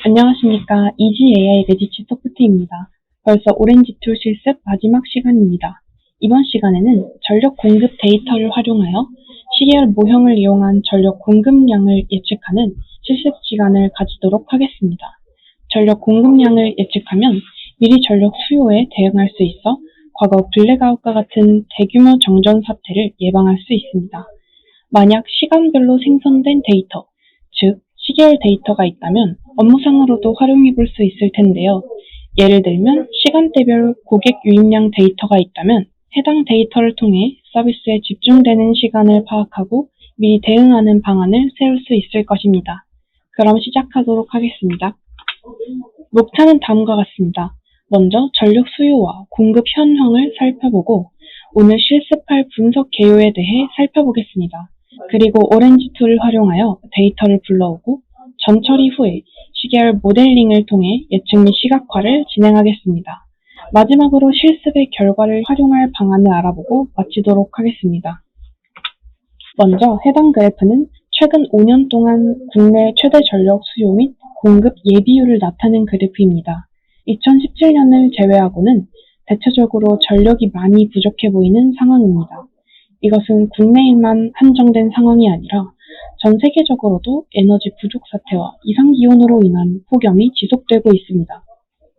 안녕하십니까. 이지 AI 레디치 소프트입니다. 벌써 오렌지 툴 실습 마지막 시간입니다. 이번 시간에는 전력 공급 데이터를 활용하여 시계열 모형을 이용한 전력 공급량을 예측하는 실습 시간을 가지도록 하겠습니다. 전력 공급량을 예측하면 미리 전력 수요에 대응할 수 있어 과거 블랙아웃과 같은 대규모 정전 사태를 예방할 수 있습니다. 만약 시간별로 생성된 데이터, 즉 시계열 데이터가 있다면 업무상으로도 활용해 볼 수 있을 텐데요. 예를 들면 시간대별 고객 유입량 데이터가 있다면 해당 데이터를 통해 서비스에 집중되는 시간을 파악하고 미리 대응하는 방안을 세울 수 있을 것입니다. 그럼 시작하도록 하겠습니다. 목차는 다음과 같습니다. 먼저 전력 수요와 공급 현황을 살펴보고 오늘 실습할 분석 개요에 대해 살펴보겠습니다. 그리고 오렌지 툴을 활용하여 데이터를 불러오고 전처리 후에 시계열 모델링을 통해 예측 및 시각화를 진행하겠습니다. 마지막으로 실습의 결과를 활용할 방안을 알아보고 마치도록 하겠습니다. 먼저 해당 그래프는 최근 5년 동안 국내 최대 전력 수요 및 공급 예비율을 나타낸 그래프입니다. 2017년을 제외하고는 대체적으로 전력이 많이 부족해 보이는 상황입니다. 이것은 국내에만 한정된 상황이 아니라 전 세계적으로도 에너지 부족 사태와 이상기온으로 인한 폭염이 지속되고 있습니다.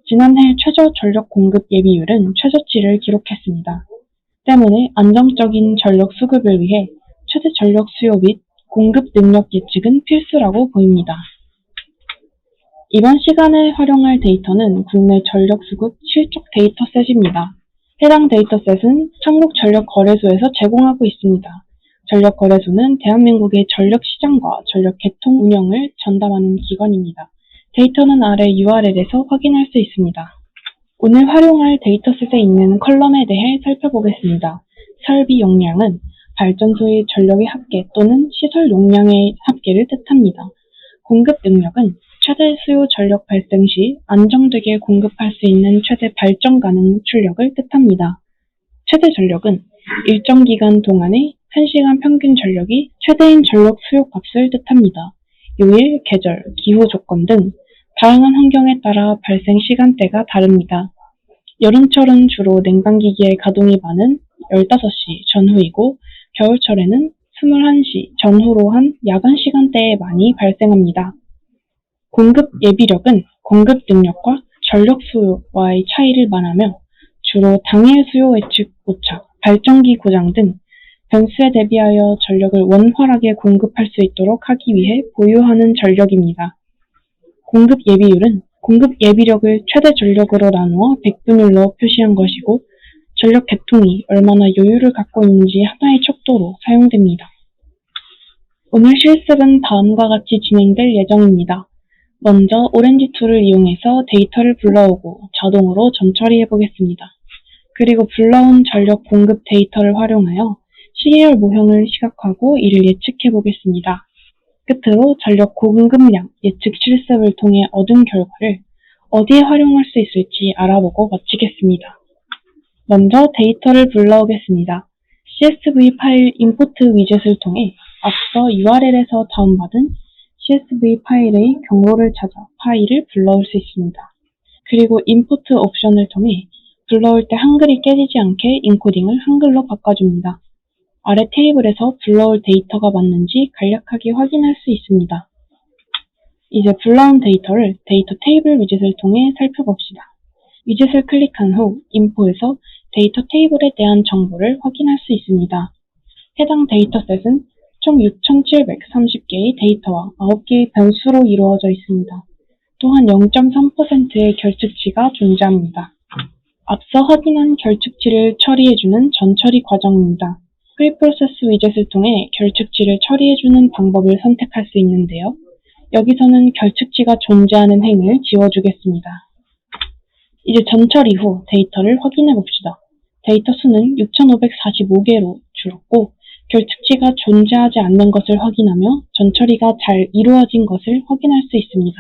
지난해 최저 전력 공급 예비율은 최저치를 기록했습니다. 때문에 안정적인 전력 수급을 위해 최대 전력 수요 및 공급 능력 예측은 필수라고 보입니다. 이번 시간에 활용할 데이터는 국내 전력 수급 실적 데이터셋입니다. 해당 데이터셋은 한국전력거래소에서 제공하고 있습니다. 전력거래소는 대한민국의 전력시장과 전력 개통 운영을 전담하는 기관입니다. 데이터는 아래 URL에서 확인할 수 있습니다. 오늘 활용할 데이터셋에 있는 컬럼에 대해 살펴보겠습니다. 설비 용량은 발전소의 전력의 합계 또는 시설 용량의 합계를 뜻합니다. 공급 능력은 최대 수요 전력 발생 시 안정되게 공급할 수 있는 최대 발전 가능 출력을 뜻합니다. 최대 전력은 일정 기간 동안의 1시간 평균 전력이 최대인 전력 수요 값을 뜻합니다. 요일, 계절, 기후 조건 등 다양한 환경에 따라 발생 시간대가 다릅니다. 여름철은 주로 냉방기기의 가동이 많은 15시 전후이고 겨울철에는 21시 전후로 한 야간 시간대에 많이 발생합니다. 공급 예비력은 공급 능력과 전력 수요와의 차이를 말하며 주로 당일 수요 예측 오차, 발전기 고장 등 변수에 대비하여 전력을 원활하게 공급할 수 있도록 하기 위해 보유하는 전력입니다. 공급 예비율은 공급 예비력을 최대 전력으로 나누어 백분율로 표시한 것이고 전력 계통이 얼마나 여유를 갖고 있는지 하나의 척도로 사용됩니다. 오늘 실습은 다음과 같이 진행될 예정입니다. 먼저 오렌지 툴을 이용해서 데이터를 불러오고 자동으로 전처리해 보겠습니다. 그리고 불러온 전력 공급 데이터를 활용하여 시계열 모형을 시각화하고 이를 예측해 보겠습니다. 끝으로 전력 공급량 예측 실습을 통해 얻은 결과를 어디에 활용할 수 있을지 알아보고 마치겠습니다. 먼저 데이터를 불러오겠습니다. CSV 파일 임포트 위젯을 통해 앞서 URL에서 다운받은 CSV 파일의 경로를 찾아 파일을 불러올 수 있습니다. 그리고 임포트 옵션을 통해 불러올 때 한글이 깨지지 않게 인코딩을 한글로 바꿔줍니다. 아래 테이블에서 불러올 데이터가 맞는지 간략하게 확인할 수 있습니다. 이제 불러온 데이터를 데이터 테이블 위젯을 통해 살펴봅시다. 위젯을 클릭한 후 인포에서 데이터 테이블에 대한 정보를 확인할 수 있습니다. 해당 데이터셋은 총 6,730개의 데이터와 9개의 변수로 이루어져 있습니다. 또한 0.3%의 결측치가 존재합니다. 앞서 확인한 결측치를 처리해주는 전처리 과정입니다. 프리프로세스 위젯을 통해 결측치를 처리해주는 방법을 선택할 수 있는데요. 여기서는 결측치가 존재하는 행을 지워주겠습니다. 이제 전처리 후 데이터를 확인해 봅시다. 데이터 수는 6,545개로 줄었고 결측치가 존재하지 않는 것을 확인하며 전처리가 잘 이루어진 것을 확인할 수 있습니다.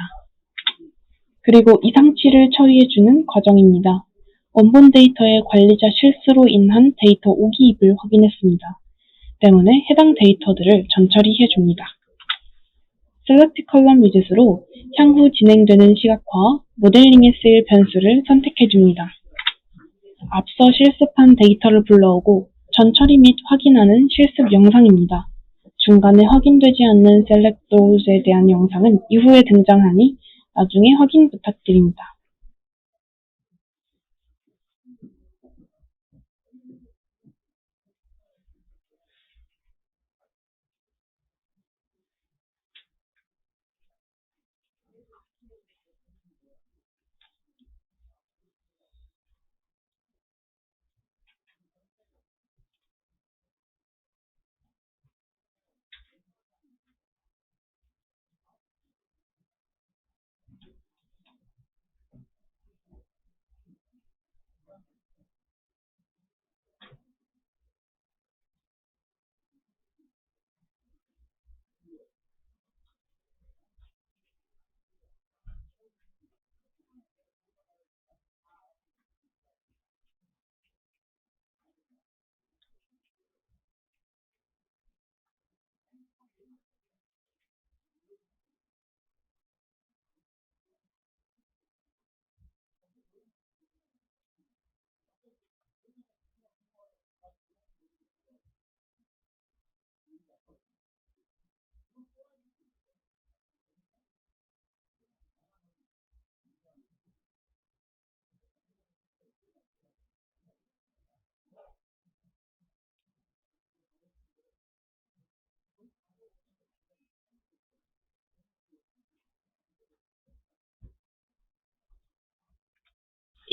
그리고 이상치를 처리해주는 과정입니다. 원본 데이터의 관리자 실수로 인한 데이터 오기입을 확인했습니다. 때문에 해당 데이터들을 전처리해줍니다. 셀렉트 컬럼 위젯으로 향후 진행되는 시각화와 모델링에 쓰일 변수를 선택해줍니다. 앞서 실습한 데이터를 불러오고 전처리 및 확인하는 실습 영상입니다. 중간에 확인되지 않는 셀렉트 로우즈에 대한 영상은 이후에 등장하니 나중에 확인 부탁드립니다.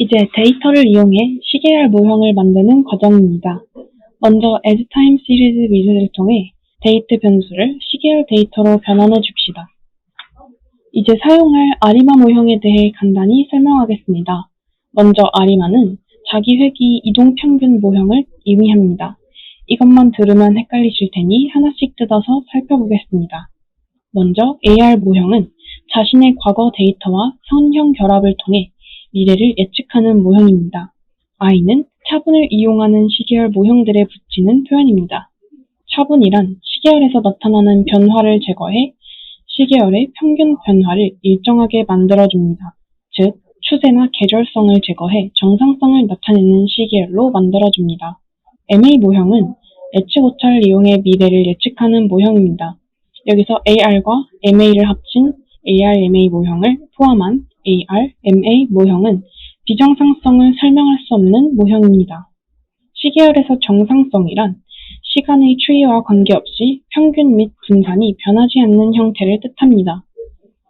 이제 데이터를 이용해 시계열 모형을 만드는 과정입니다. 먼저 asTime 시리즈 위젯을 통해 데이트 변수를 시계열 데이터로 변환해 줍시다. 이제 사용할 아리마 모형에 대해 간단히 설명하겠습니다. 먼저 아리마는 자기 회귀 이동 평균 모형을 의미합니다. 이것만 들으면 헷갈리실 테니 하나씩 뜯어서 살펴보겠습니다. 먼저 AR 모형은 자신의 과거 데이터와 현형 결합을 통해 미래를 예측하는 모형입니다. I는 차분을 이용하는 시계열 모형들에 붙이는 표현입니다. 차분이란 시계열에서 나타나는 변화를 제거해 시계열의 평균 변화를 일정하게 만들어줍니다. 즉, 추세나 계절성을 제거해 정상성을 나타내는 시계열로 만들어줍니다. MA 모형은 예측 오차를 이용해 미래를 예측하는 모형입니다. 여기서 AR과 MA를 합친 AR-MA 모형을 포함한 AR-MA 모형은 비정상성을 설명할 수 없는 모형입니다. 시계열에서 정상성이란 시간의 추이와 관계없이 평균 및 분산이 변하지 않는 형태를 뜻합니다.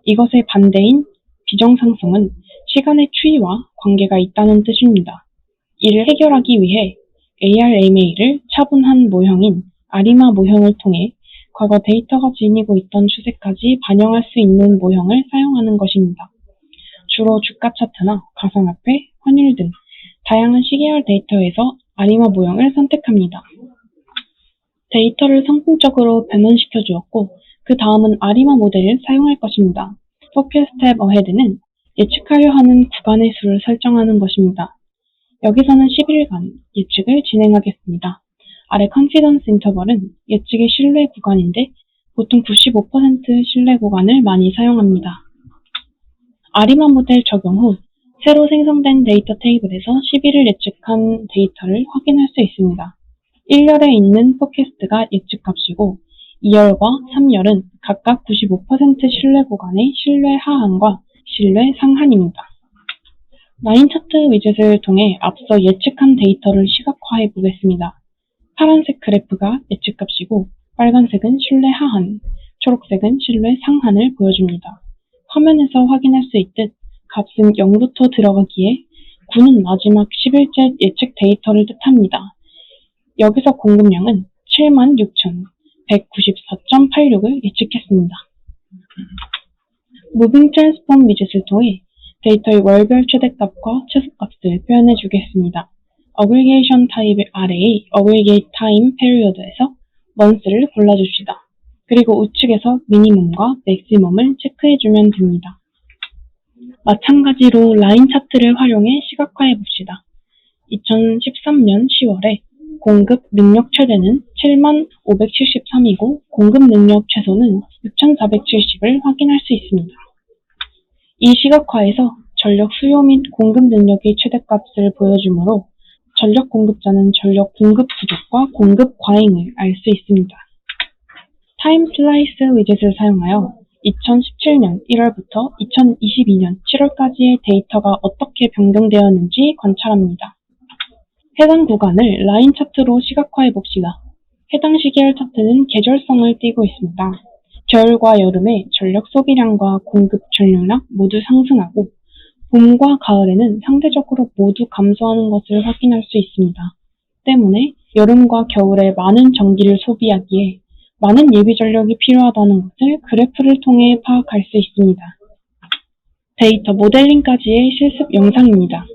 이것의 반대인 비정상성은 시간의 추이와 관계가 있다는 뜻입니다. 이를 해결하기 위해 AR-MA를 차분한 모형인 아리마 모형을 통해 과거 데이터가 지니고 있던 추세까지 반영할 수 있는 모형을 사용하는 것입니다. 주로 주가 차트나 가상화폐, 환율 등 다양한 시계열 데이터에서 아리마 모형을 선택합니다. 데이터를 성공적으로 변환시켜 주었고 그 다음은 아리마 모델을 사용할 것입니다. Focus Step Ahead는 예측하려 하는 구간의 수를 설정하는 것입니다. 여기서는 10일간 예측을 진행하겠습니다. 아래 Confidence Interval은 예측의 신뢰 구간인데 보통 95% 신뢰 구간을 많이 사용합니다. 아리마 모델 적용 후 새로 생성된 데이터 테이블에서 11일 예측한 데이터를 확인할 수 있습니다. 1열에 있는 포캐스트가 예측값이고 2열과 3열은 각각 95% 신뢰 구간의 신뢰 하한과 신뢰 상한입니다. 라인 차트 위젯을 통해 앞서 예측한 데이터를 시각화해 보겠습니다. 파란색 그래프가 예측값이고 빨간색은 신뢰 하한, 초록색은 신뢰 상한을 보여줍니다. 화면에서 확인할 수 있듯 값은 0부터 들어가기에 9는 마지막 10일째 예측 데이터를 뜻합니다. 여기서 공급량은 76,194.86을 예측했습니다. 무빙 트랜스폼 위젯을 통해 데이터의 월별 최대값과 최소값을 표현해 주겠습니다. 어그리게이션 타입 아래의 어그리게이트 타임 페리어드에서 month를 골라줍시다. 그리고 우측에서 미니멈과 맥시멈을 체크해주면 됩니다. 마찬가지로 라인 차트를 활용해 시각화해 봅시다. 2013년 10월에 공급 능력 최대는 7573이고 공급 능력 최소는 6470을 확인할 수 있습니다. 이 시각화에서 전력 수요 및 공급 능력의 최대값을 보여주므로 전력 공급자는 전력 공급 부족과 공급 과잉을 알 수 있습니다. 타임 슬라이스 위젯을 사용하여 2017년 1월부터 2022년 7월까지의 데이터가 어떻게 변경되었는지 관찰합니다. 해당 구간을 라인 차트로 시각화해 봅시다. 해당 시계열 차트는 계절성을 띠고 있습니다. 겨울과 여름에 전력 소비량과 공급 전력량 모두 상승하고 봄과 가을에는 상대적으로 모두 감소하는 것을 확인할 수 있습니다. 때문에 여름과 겨울에 많은 전기를 소비하기에 많은 예비 전력이 필요하다는 것을 그래프를 통해 파악할 수 있습니다. 데이터 모델링까지의 실습 영상입니다.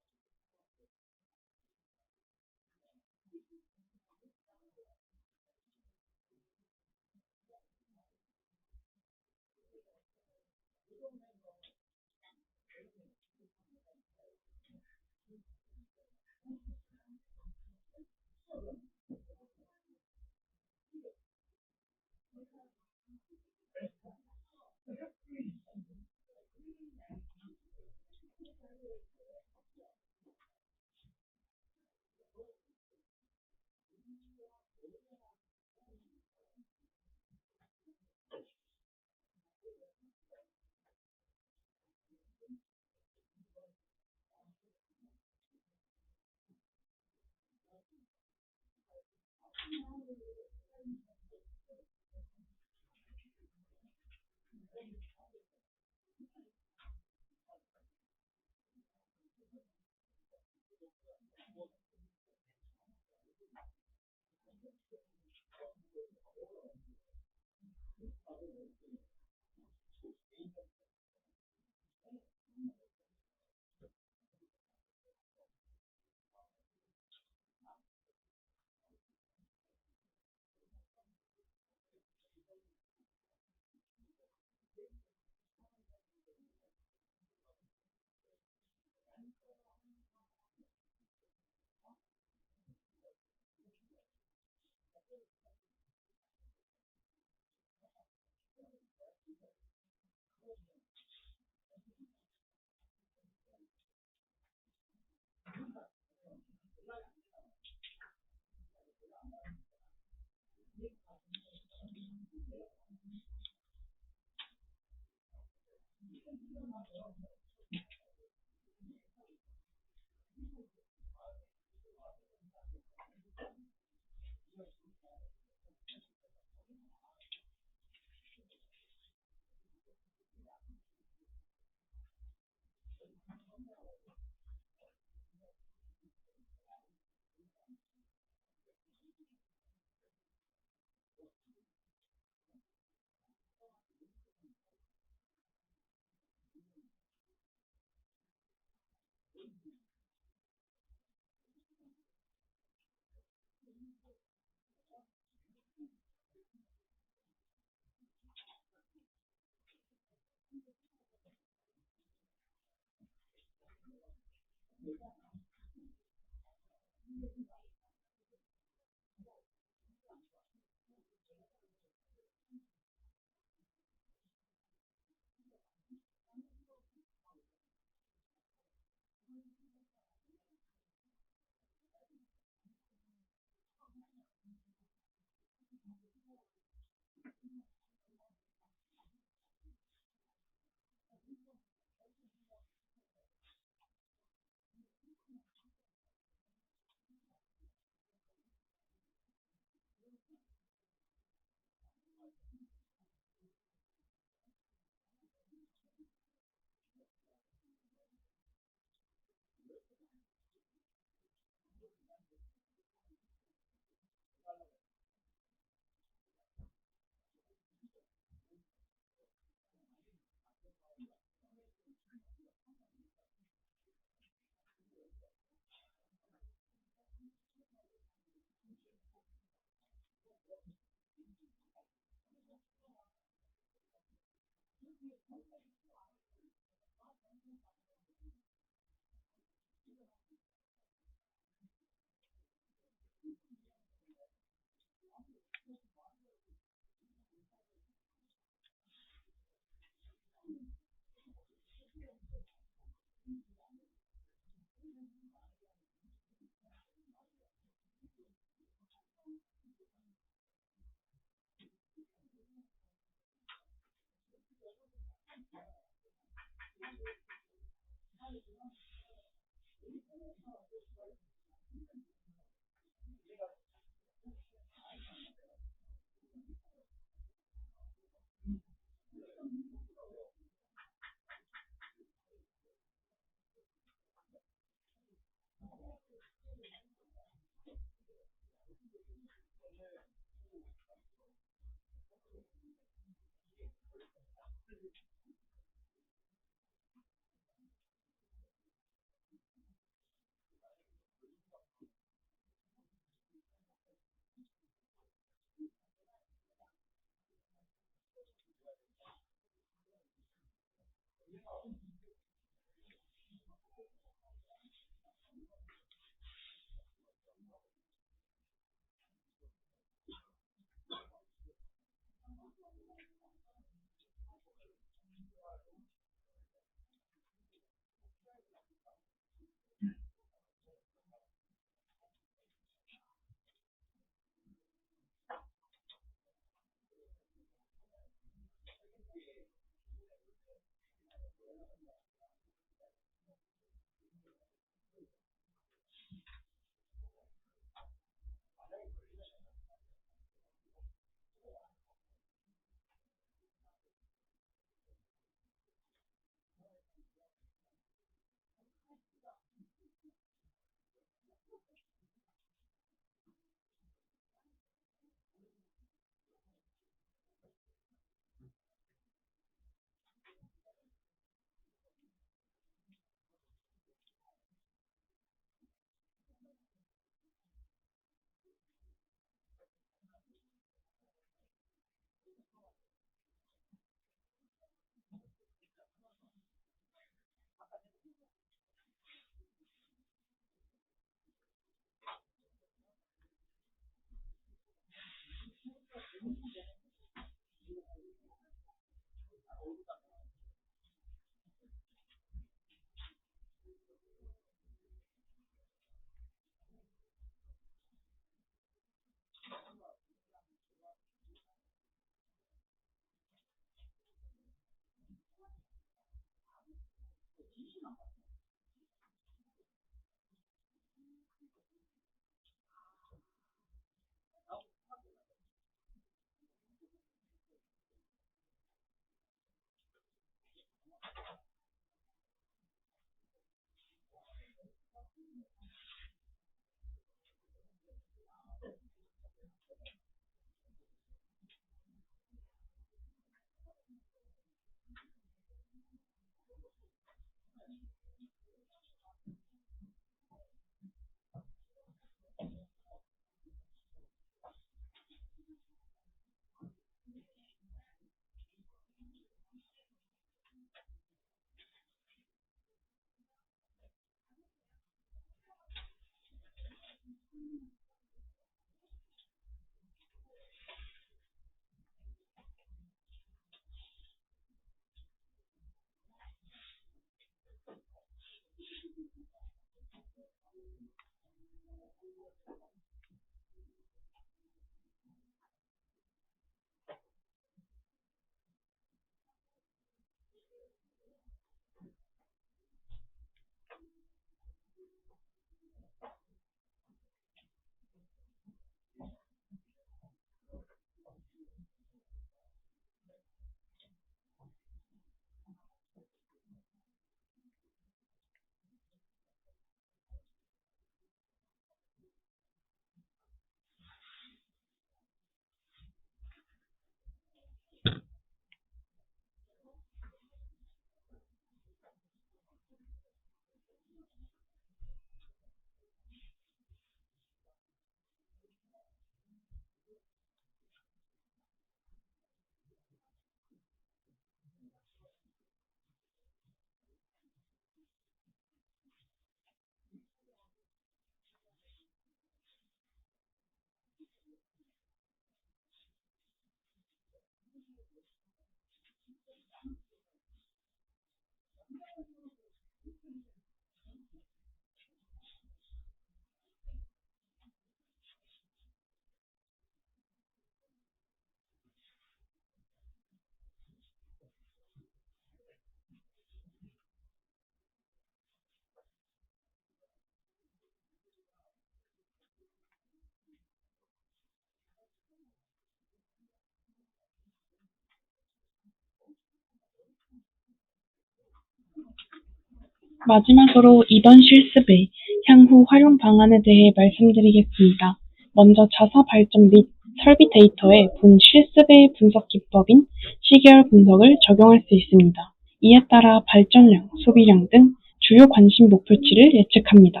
마지막으로 이번 실습의 향후 활용 방안에 대해 말씀드리겠습니다. 먼저 자사 발전 및 설비 데이터에 본 실습의 분석 기법인 시계열 분석을 적용할 수 있습니다. 이에 따라 발전량, 소비량 등 주요 관심 목표치를 예측합니다.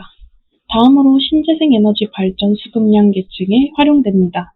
다음으로 신재생 에너지 발전 수급량 예측에 활용됩니다.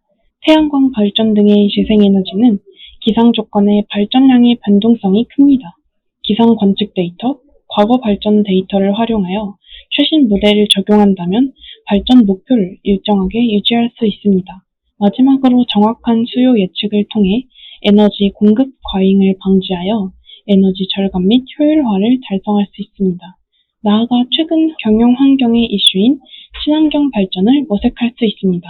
태양광 발전 등의 재생에너지는 기상 조건의 발전량의 변동성이 큽니다. 기상 관측 데이터, 과거 발전 데이터를 활용하여 최신 모델을 적용한다면 발전 목표를 일정하게 유지할 수 있습니다. 마지막으로 정확한 수요 예측을 통해 에너지 공급 과잉을 방지하여 에너지 절감 및 효율화를 달성할 수 있습니다. 나아가 최근 경영 환경의 이슈인 친환경 발전을 모색할 수 있습니다.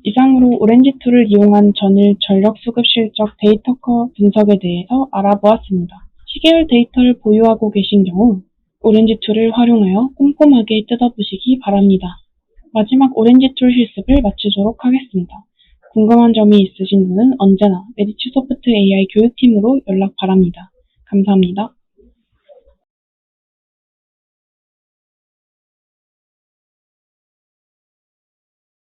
이상으로 오렌지2를 이용한 전일 전력 수급 실적 데이터 커 분석에 대해서 알아보았습니다. 시계열 데이터를 보유하고 계신 경우 오렌지2를 활용하여 꼼꼼하게 뜯어보시기 바랍니다. 마지막 오렌지2 실습을 마치도록 하겠습니다. 궁금한 점이 있으신 분은 언제나 메디치소프트 AI 교육팀으로 연락 바랍니다. 감사합니다.